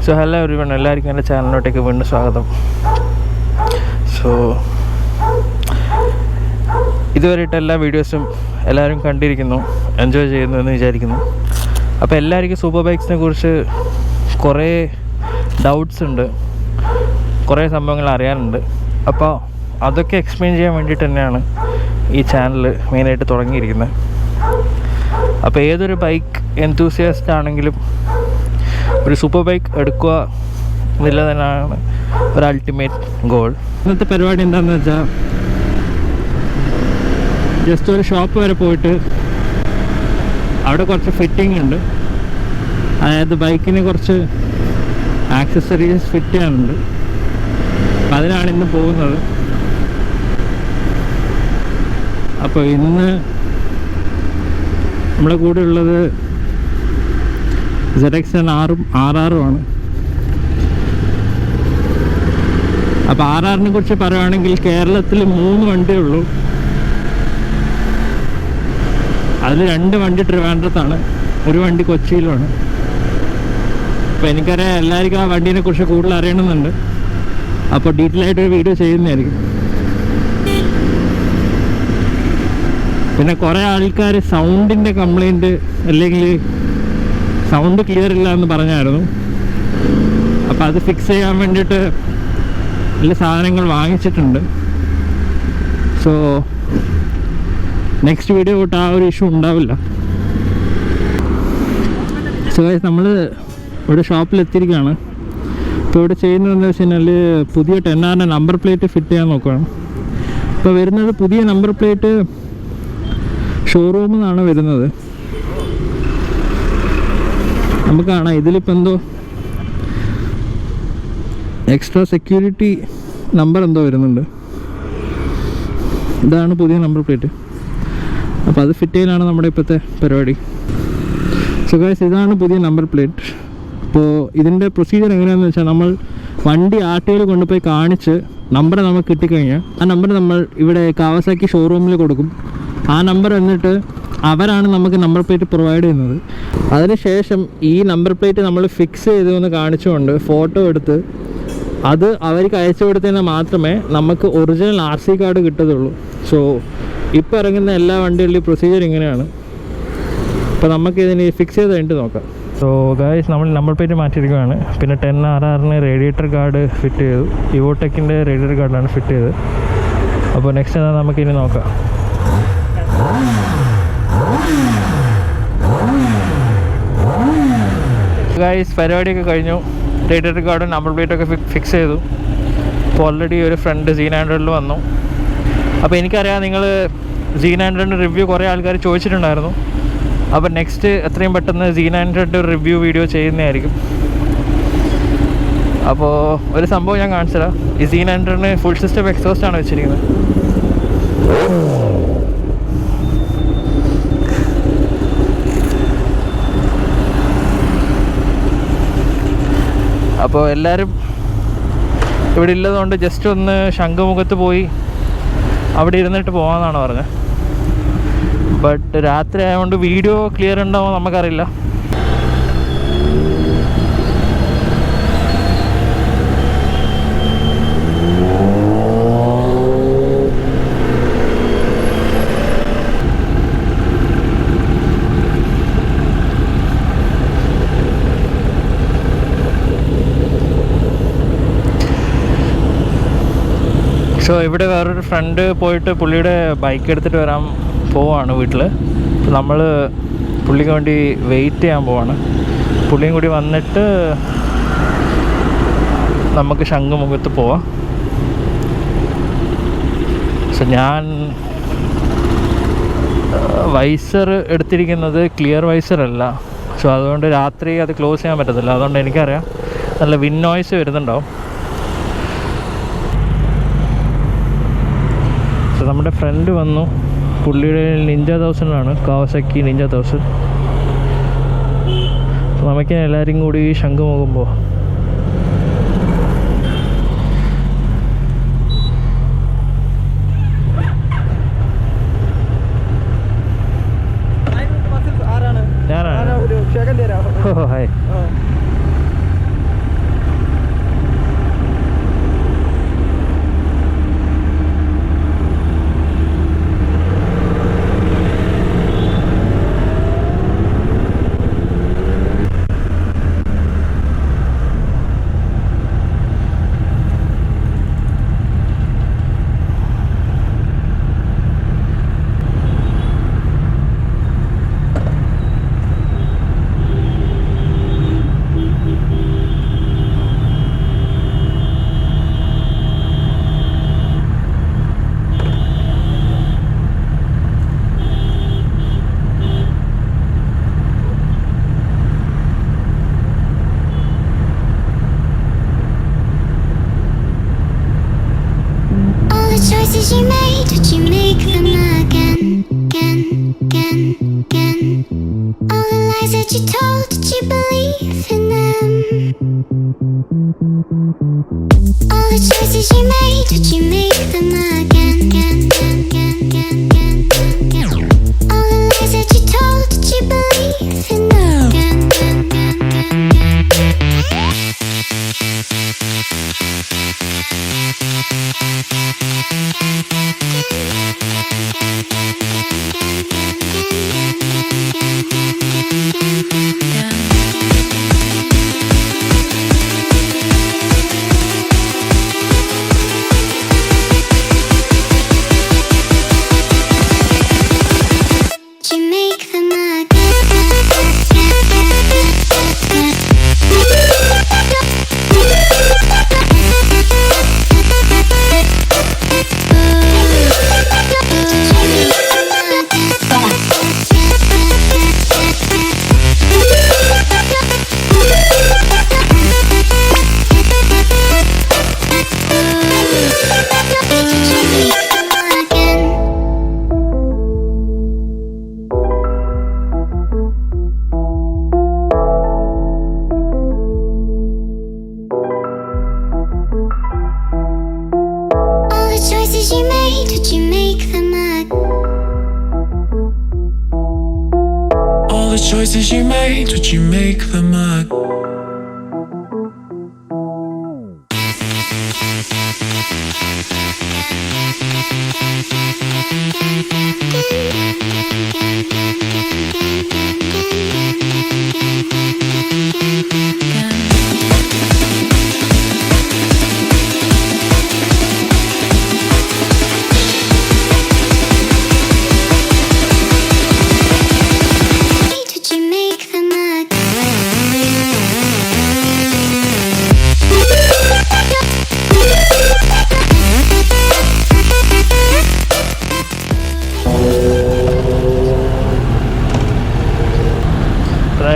So hello everyone, എല്ലാവർക്കും എൻ്റെ ചാനലിലോട്ടേക്ക് വീണ്ടും സ്വാഗതം. സോ ഇതുവരെയിട്ട് എല്ലാ വീഡിയോസും എല്ലാവരും കണ്ടിരിക്കുന്നു, എൻജോയ് ചെയ്യുന്നു എന്ന് വിചാരിക്കുന്നു. അപ്പോൾ എല്ലാവർക്കും സൂപ്പർ ബൈക്സിനെ കുറിച്ച് കുറേ ഡൗട്ട്സ് ഉണ്ട്, കുറേ സംഭവങ്ങൾ അറിയാനുണ്ട്. അപ്പോൾ അതൊക്കെ എക്സ്പ്ലെയിൻ ചെയ്യാൻ വേണ്ടിയിട്ട് തന്നെയാണ് ഈ ചാനൽ മെയിനായിട്ട് തുടങ്ങിയിരിക്കുന്നത്. അപ്പോൾ ഏതൊരു ബൈക്ക് എൻതൂസിയാസ്റ്റ് ആണെങ്കിലും ഒരു സൂപ്പർ ബൈക്ക് എടുക്കുക എന്നുള്ളത് തന്നെയാണ് ഒരു അൾട്ടിമേറ്റ് ഗോൾ. ഇന്നത്തെ പരിപാടി എന്താണെന്ന് വെച്ചാൽ, ജസ്റ്റ് ഒരു ഷോപ്പ് വരെ പോയിട്ട് അവിടെ കുറച്ച് ഫിറ്റിംഗ് ഉണ്ട്. അതായത് ബൈക്കിന് കുറച്ച് ആക്സസറീസ് ഫിറ്റ് ചെയ്യാനുണ്ട്. അപ്പം അതിനാണ് ഇന്ന് പോകുന്നത്. അപ്പോൾ ഇന്ന് നമ്മുടെ കൂടെ ഉള്ളത് Zx-10r-ഉം RR-ഉമാണ്. അപ്പോൾ RR-നെ കുറിച്ച് പറയുകയാണെങ്കിൽ കേരളത്തിൽ 3 വണ്ടിയേ ഉള്ളൂ. അതിൽ 2 വണ്ടി ട്രിവാൻഡ്രത്താണ്, ഒരു വണ്ടി കൊച്ചിയിലുമാണ്. അപ്പോൾ എനിക്കറിയാം എല്ലാവർക്കും ആ വണ്ടീനെ കുറിച്ച് കൂടുതൽ അറിയണമെന്നുണ്ട്. അപ്പോൾ ഡീറ്റെയിൽ ആയിട്ടൊരു വീഡിയോ ചെയ്യുന്നതായിരിക്കും. പിന്നെ കുറേ ആൾക്കാർ സൗണ്ടിൻ്റെ കംപ്ലൈൻറ്റ് അല്ലെങ്കിൽ സൗണ്ട് ക്ലിയർ ഇല്ല എന്ന് പറഞ്ഞായിരുന്നു. അപ്പോൾ അത് ഫിക്സ് ചെയ്യാൻ വേണ്ടിയിട്ട് എല്ലാ സാധനങ്ങൾ വാങ്ങിച്ചിട്ടുണ്ട്. സോ നെക്സ്റ്റ് വീഡിയോ തൊട്ട് ആ ഒരു ഇഷ്യൂ ഉണ്ടാവില്ല. സോ നമ്മൾ ഇവിടെ ഷോപ്പിലെത്തിയിരിക്കുകയാണ്. ഇപ്പോൾ ഇവിടെ ചെയ്യുന്നതെന്ന് വെച്ച് കഴിഞ്ഞാൽ പുതിയ 10R നമ്പർ പ്ലേറ്റ് ഫിറ്റ് ചെയ്യാൻ നോക്കുകയാണ്. ഇപ്പോൾ വരുന്നത് പുതിയ നമ്പർ പ്ലേറ്റ് ഷോറൂമിൽ നിന്നാണ് വരുന്നത്. നമുക്ക് കാണാം ഇതിലിപ്പോൾ എന്തോ എക്സ്ട്രാ സെക്യൂരിറ്റി നമ്പർ എന്തോ വരുന്നുണ്ട്. ഇതാണ് പുതിയ നമ്പർ പ്ലേറ്റ്. അപ്പോൾ അത് ഫിറ്റ് ചെയ്യാനാണ് നമ്മുടെ ഇപ്പോഴത്തെ പരിപാടി. സോ ഗൈസ്, ഇതാണ് പുതിയ നമ്പർ പ്ലേറ്റ്. അപ്പോൾ ഇതിൻ്റെ പ്രൊസീജിയർ എങ്ങനെയാണെന്ന് വെച്ചാൽ, നമ്മൾ വണ്ടി RTOയിൽ കൊണ്ടുപോയി കാണിച്ച് നമ്പർ നമുക്ക് കിട്ടിക്കഴിഞ്ഞാൽ ആ നമ്പർ നമ്മൾ ഇവിടെ കാവസാക്കി ഷോറൂമിൽ കൊടുക്കും. ആ നമ്പർ എന്നിട്ട് അവരാണ് നമുക്ക് നമ്പർ പ്ലേറ്റ് പ്രൊവൈഡ് ചെയ്യുന്നത്. അതിനുശേഷം ഈ നമ്പർ പ്ലേറ്റ് നമ്മൾ ഫിക്സ് ചെയ്തെന്ന് കാണിച്ചുകൊണ്ട് ഫോട്ടോ എടുത്ത് അത് അവർക്ക് അയച്ചു കൊടുത്തതിന് മാത്രമേ നമുക്ക് ഒറിജിനൽ RC കാർഡ് കിട്ടത്തുള്ളൂ. സോ ഇപ്പോൾ ഇറങ്ങുന്ന എല്ലാ വണ്ടികളുടെയും പ്രൊസീജിയർ ഇങ്ങനെയാണ്. അപ്പോൾ നമുക്കിതിന് ഫിക്സ് ചെയ്ത് കഴിഞ്ഞിട്ട് നോക്കാം. സോ ഗൈസ്, നമ്മൾ നമ്പർ പ്ലേറ്റ് മാറ്റിയിരിക്കുകയാണ്. പിന്നെ 10RR-ന് റേഡിയേറ്റർ ഗാർഡ് ഫിറ്റ് ചെയ്തു. ഇവോടെക്കിൻ്റെ റേഡിയേറ്റർ ഗാർഡാണ് ഫിറ്റ് ചെയ്തത്. അപ്പോൾ നെക്സ്റ്റ് എന്താ നമുക്കിനി നോക്കാം. ഗൈസ്, പരിപാടിയൊക്കെ കഴിഞ്ഞു. റേഡിയേറ്റർ ഗാർഡും നമ്പർ പ്ലേറ്റൊക്കെ ഫിക്സ് ചെയ്തു. ഇപ്പോൾ ഓൾറെഡി ഒരു ഫ്രണ്ട് Z900 വന്നു. അപ്പോൾ എനിക്കറിയാം നിങ്ങൾ Z900 റിവ്യൂ കുറേ ആൾക്കാർ ചോദിച്ചിട്ടുണ്ടായിരുന്നു. അപ്പോൾ നെക്സ്റ്റ് എത്രയും പെട്ടെന്ന് Z900 റിവ്യൂ വീഡിയോ ചെയ്യുന്നതായിരിക്കും. അപ്പോൾ ഒരു സംഭവം ഞാൻ കാണിച്ചുതരാം. ഈ Z900-ന് ഫുൾ സിസ്റ്റം എക്സോസ്റ്റാണ് വെച്ചിരിക്കുന്നത്. അപ്പോൾ എല്ലാവരും ഇവിടെ ഇല്ലതുകൊണ്ട് ജസ്റ്റ് ഒന്ന് ശംഖുമുഖത്ത് പോയി അവിടെ ഇരുന്നിട്ട് പോകാമെന്നാണ് പറഞ്ഞത്. ബട്ട് രാത്രി ആയതുകൊണ്ട് വീഡിയോ ക്ലിയർ ഉണ്ടാവുമോ നമുക്കറിയില്ല. സോ ഇവിടെ വേറൊരു ഫ്രണ്ട് പോയിട്ട് പുള്ളിയുടെ ബൈക്ക് എടുത്തിട്ട് വരാൻ പോവാണ് വീട്ടിൽ. നമ്മൾ പുള്ളിക്ക് വേണ്ടി വെയിറ്റ് ചെയ്യാൻ പോവാണ്. പുള്ളിയും കൂടി വന്നിട്ട് നമുക്ക് ശംഖുമുഖത്ത് പോവാം. സോ ഞാൻ വൈസർ എടുത്തിരിക്കുന്നത് ക്ലിയർ വൈസറല്ല. സോ അതുകൊണ്ട് രാത്രി അത് ക്ലോസ് ചെയ്യാൻ പറ്റത്തില്ല. അതുകൊണ്ട് എനിക്കറിയാം നല്ല വിൻ നോയ്സ് വരുന്നുണ്ടാവും. നമ്മുടെ ഫ്രണ്ട് വന്നു. പുള്ളിയുടെ Ninja 1000-ആണ്, Kawasaki Ninja 1000. നമുക്ക് എല്ലാവരും കൂടി ശംഖുമുഖം ഞാനാണ്. Hi. choices you made, would you make them again, again, again, again? All the lies that you told, did you believe in them? All the choices you made, would you make them again, again, again, again, again, again, again? All the lies that you told, did you believe in them? Again, again, again, again, again. Choices you made, would you make them again?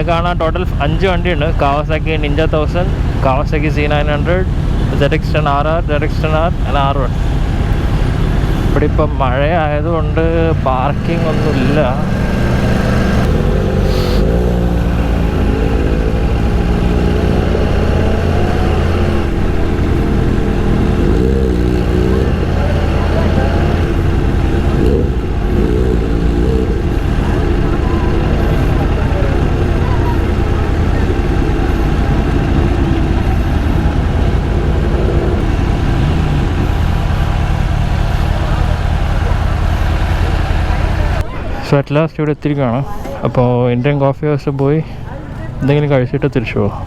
കാണാൻ total 5 വണ്ടിയുണ്ട്. Kawasaki Ninja 1000, Kawasaki Z900, Zx-10r, Zx-10r and R1. ഇവിടെ ഇപ്പം മഴ ആയതുകൊണ്ട് parking ഒന്നുമില്ല. So at last ഇവിടെ എത്തിയിരിക്കുകയാണ്. അപ്പോൾ ഇന്ത്യൻ കോഫി ഹൗസിൽ പോയി എന്തെങ്കിലും കഴിച്ചിട്ട് തിരിച്ചു പോകാം.